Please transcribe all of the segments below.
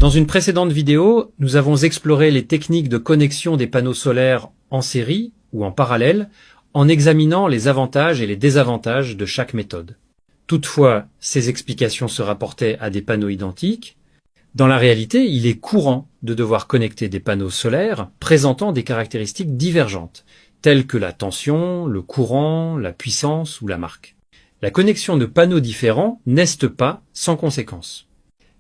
Dans une précédente vidéo, nous avons exploré les techniques de connexion des panneaux solaires en série ou en parallèle en examinant les avantages et les désavantages de chaque méthode. Toutefois, ces explications se rapportaient à des panneaux identiques. Dans la réalité, il est courant de devoir connecter des panneaux solaires présentant des caractéristiques divergentes, telles que la tension, le courant, la puissance ou la marque. La connexion de panneaux différents n'est pas sans conséquences.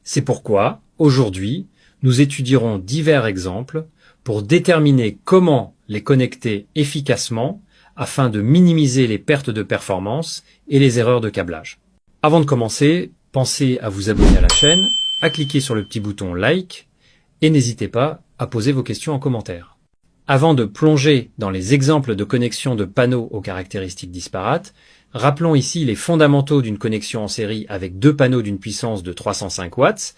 C'est pourquoi, aujourd'hui, nous étudierons divers exemples pour déterminer comment les connecter efficacement afin de minimiser les pertes de performance et les erreurs de câblage. Avant de commencer, pensez à vous abonner à la chaîne, à cliquer sur le petit bouton like et n'hésitez pas à poser vos questions en commentaire. Avant de plonger dans les exemples de connexion de panneaux aux caractéristiques disparates, rappelons ici les fondamentaux d'une connexion en série avec deux panneaux d'une puissance de 305 watts,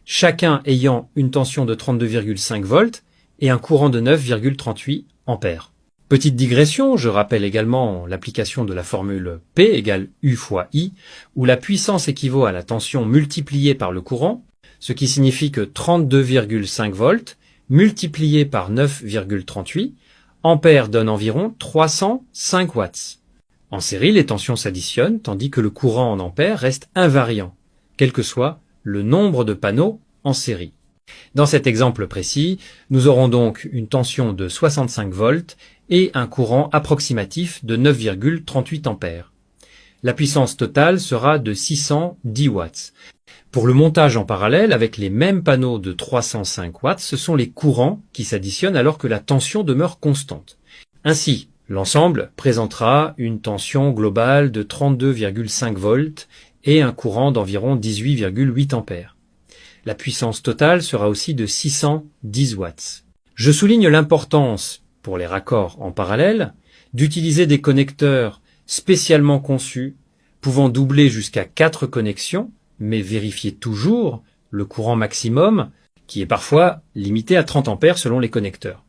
chacun ayant une tension de 32,5 volts et un courant de 9,38 ampères. Petite digression, je rappelle également l'application de la formule P égale U fois I, où la puissance équivaut à la tension multipliée par le courant, ce qui signifie que 32,5 volts multiplié par 9,38 ampères donne environ 305 watts. En série, les tensions s'additionnent tandis que le courant en ampères reste invariant, quel que soit le nombre de panneaux en série. Dans cet exemple précis, nous aurons donc une tension de 65 volts et un courant approximatif de 9,38 ampères. La puissance totale sera de 610 watts. Pour le montage en parallèle avec les mêmes panneaux de 305 watts, ce sont les courants qui s'additionnent alors que la tension demeure constante. Ainsi, l'ensemble présentera une tension globale de 32,5 volts et un courant d'environ 18,8 ampères. La puissance totale sera aussi de 610 watts. Je souligne l'importance, pour les raccords en parallèle, d'utiliser des connecteurs spécialement conçus, pouvant doubler jusqu'à 4 connexions, mais vérifiez toujours le courant maximum, qui est parfois limité à 30 ampères selon les connecteurs.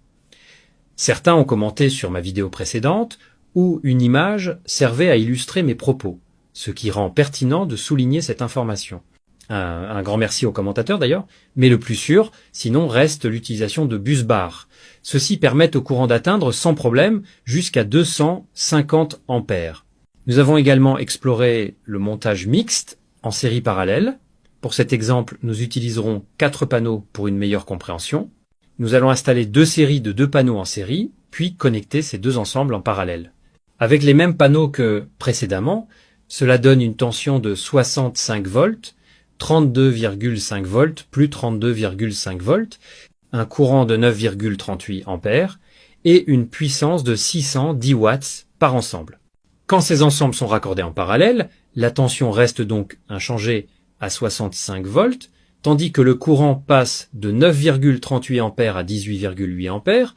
Certains ont commenté sur ma vidéo précédente, où une image servait à illustrer mes propos, ce qui rend pertinent de souligner cette information. Un grand merci aux commentateurs d'ailleurs, mais le plus sûr, sinon reste l'utilisation de bus bars. Ceux-ci permettent au courant d'atteindre sans problème jusqu'à 250 ampères. Nous avons également exploré le montage mixte en série parallèle. Pour cet exemple, nous utiliserons 4 panneaux pour une meilleure compréhension. Nous allons installer 2 séries de 2 panneaux en série, puis connecter ces deux ensembles en parallèle. Avec les mêmes panneaux que précédemment, cela donne une tension de 65 volts, 32,5 volts plus 32,5 volts, un courant de 9,38 ampères et une puissance de 610 watts par ensemble. Quand ces ensembles sont raccordés en parallèle, la tension reste donc inchangée à 65 volts, tandis que le courant passe de 9,38 ampères à 18,8 ampères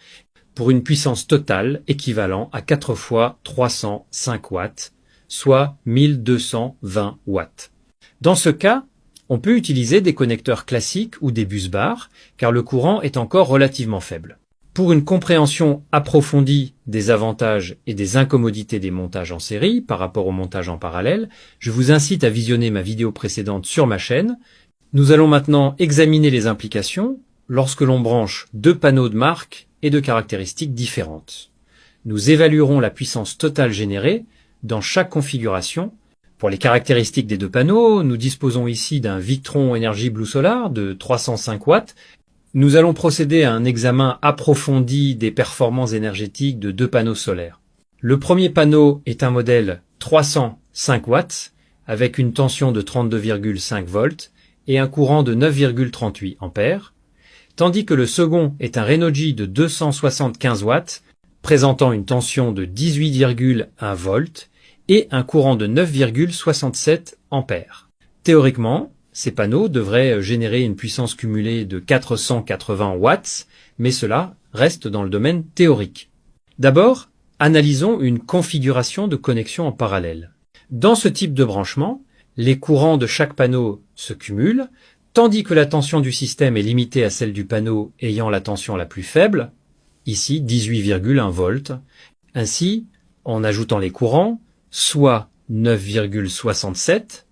pour une puissance totale équivalent à 4 fois 305 watts, soit 1220 watts. Dans ce cas, on peut utiliser des connecteurs classiques ou des bus bars, car le courant est encore relativement faible. Pour une compréhension approfondie des avantages et des incommodités des montages en série par rapport au montage en parallèle, je vous incite à visionner ma vidéo précédente sur ma chaîne. Nous allons maintenant examiner les implications lorsque l'on branche deux panneaux de marque et de caractéristiques différentes. Nous évaluerons la puissance totale générée dans chaque configuration. Pour les caractéristiques des deux panneaux, nous disposons ici d'un Victron Energy Blue Solar de 305 watts. Nous allons procéder à un examen approfondi des performances énergétiques de deux panneaux solaires. Le premier panneau est un modèle 305 watts avec une tension de 32,5 volts et un courant de 9,38 ampères, tandis que le second est un Renogy de 275 watts présentant une tension de 18,1 volts et un courant de 9,67 ampères. Théoriquement, ces panneaux devraient générer une puissance cumulée de 480 watts, mais cela reste dans le domaine théorique. D'abord, analysons une configuration de connexion en parallèle. Dans ce type de branchement, les courants de chaque panneau se cumulent, tandis que la tension du système est limitée à celle du panneau ayant la tension la plus faible, ici 18,1 volts. Ainsi, en ajoutant les courants, soit 9,67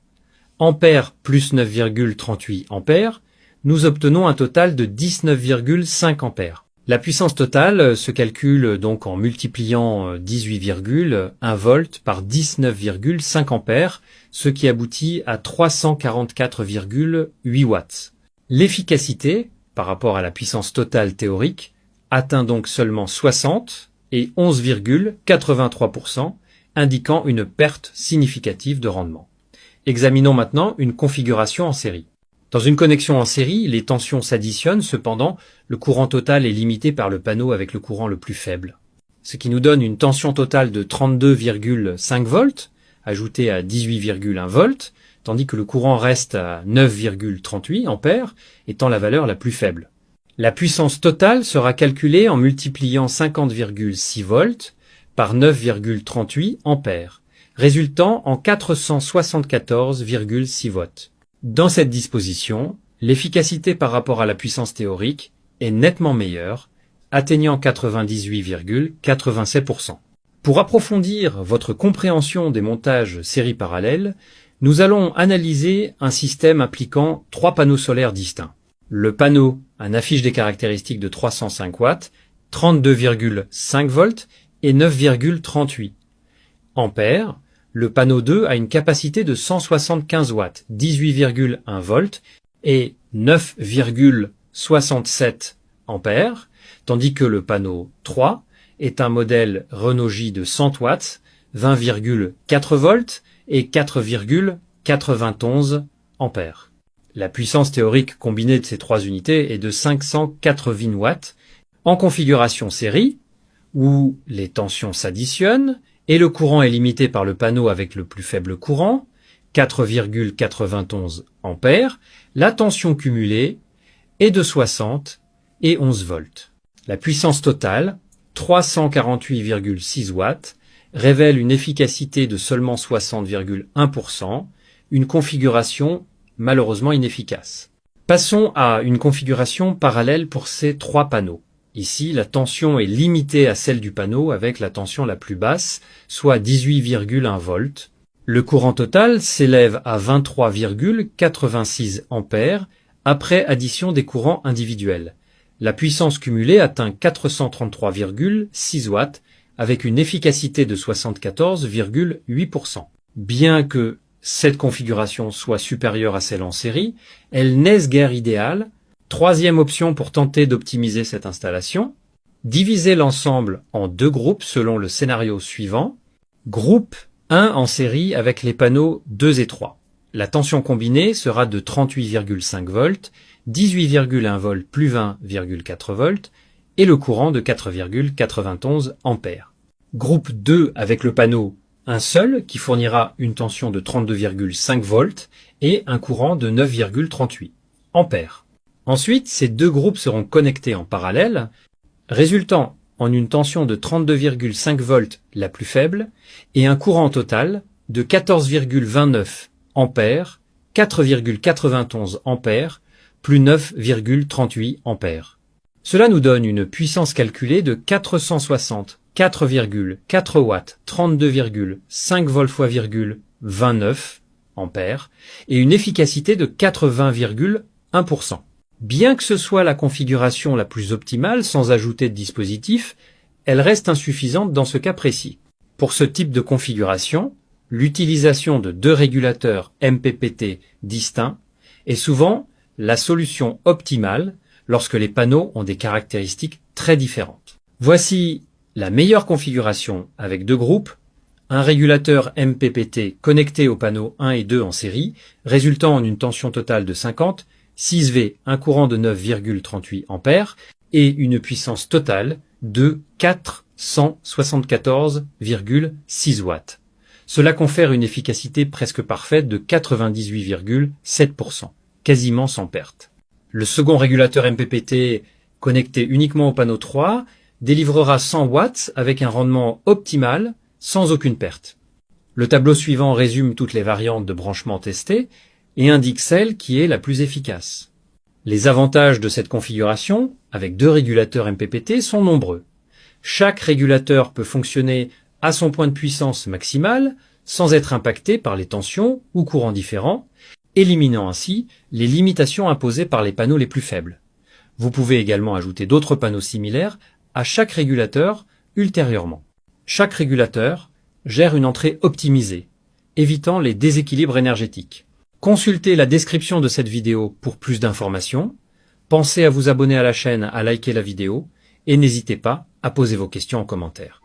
ampères plus 9,38 ampères, nous obtenons un total de 19,5 ampères. La puissance totale se calcule donc en multipliant 18,1 volts par 19,5 ampères, ce qui aboutit à 344,8 watts. L'efficacité, par rapport à la puissance totale théorique, atteint donc seulement 60 et 11,83%, indiquant une perte significative de rendement. Examinons maintenant une configuration en série. Dans une connexion en série, les tensions s'additionnent, cependant, le courant total est limité par le panneau avec le courant le plus faible. Ce qui nous donne une tension totale de 32,5 volts, ajoutée à 18,1 volts, tandis que le courant reste à 9,38 ampères, étant la valeur la plus faible. La puissance totale sera calculée en multipliant 50,6 volts par 9,38 ampères, résultant en 474,6 watts. Dans cette disposition, l'efficacité par rapport à la puissance théorique est nettement meilleure, atteignant 98,87%. Pour approfondir votre compréhension des montages série parallèle, nous allons analyser un système impliquant 3 panneaux solaires distincts. Le panneau a une affiche des caractéristiques de 305 watts, 32,5 volts et 9,38 ampères. Le panneau 2 a une capacité de 175 watts, 18,1 volts et 9,67 ampères, tandis que le panneau 3 est un modèle Renault J de 100 watts, 20,4 volts et 4,91 ampères. La puissance théorique combinée de ces trois unités est de 580 watts en configuration série, où les tensions s'additionnent et le courant est limité par le panneau avec le plus faible courant, 4,91 ampères. La tension cumulée est de 60 et 11 volts. La puissance totale, 348,6 watts, révèle une efficacité de seulement 60,1%, une configuration malheureusement inefficace. Passons à une configuration parallèle pour ces trois panneaux. Ici, la tension est limitée à celle du panneau avec la tension la plus basse, soit 18,1 volts. Le courant total s'élève à 23,86 ampères après addition des courants individuels. La puissance cumulée atteint 433,6 watts avec une efficacité de 74,8%. Bien que cette configuration soit supérieure à celle en série, elle n'est guère idéale. Troisième option pour tenter d'optimiser cette installation, diviser l'ensemble en deux groupes selon le scénario suivant. Groupe 1 en série avec les panneaux 2 et 3. La tension combinée sera de 38,5 volts, 18,1 volts plus 20,4 volts et le courant de 4,91 ampères. Groupe 2 avec le panneau un seul qui fournira une tension de 32,5 volts et un courant de 9,38 ampères. Ensuite, ces deux groupes seront connectés en parallèle, résultant en une tension de 32,5 volts la plus faible et un courant total de 14,29 ampères, 4,91 ampères, plus 9,38 ampères. Cela nous donne une puissance calculée de 460, 4,4 watts, 32,5 volts fois 29 ampères et une efficacité de 80,1%. Bien que ce soit la configuration la plus optimale sans ajouter de dispositif, elle reste insuffisante dans ce cas précis. Pour ce type de configuration, l'utilisation de deux régulateurs MPPT distincts est souvent la solution optimale lorsque les panneaux ont des caractéristiques très différentes. Voici la meilleure configuration avec deux groupes, un régulateur MPPT connecté aux panneaux 1 et 2 en série, résultant en une tension totale de 50, 6V, un courant de 9,38 ampères et une puissance totale de 474,6 watts. Cela confère une efficacité presque parfaite de 98,7%, quasiment sans perte. Le second régulateur MPPT connecté uniquement au panneau 3 délivrera 100 watts avec un rendement optimal sans aucune perte. Le tableau suivant résume toutes les variantes de branchement testées et indique celle qui est la plus efficace. Les avantages de cette configuration, avec deux régulateurs MPPT, sont nombreux. Chaque régulateur peut fonctionner à son point de puissance maximale, sans être impacté par les tensions ou courants différents, éliminant ainsi les limitations imposées par les panneaux les plus faibles. Vous pouvez également ajouter d'autres panneaux similaires à chaque régulateur ultérieurement. Chaque régulateur gère une entrée optimisée, évitant les déséquilibres énergétiques. Consultez la description de cette vidéo pour plus d'informations. Pensez à vous abonner à la chaîne, à liker la vidéo et n'hésitez pas à poser vos questions en commentaire.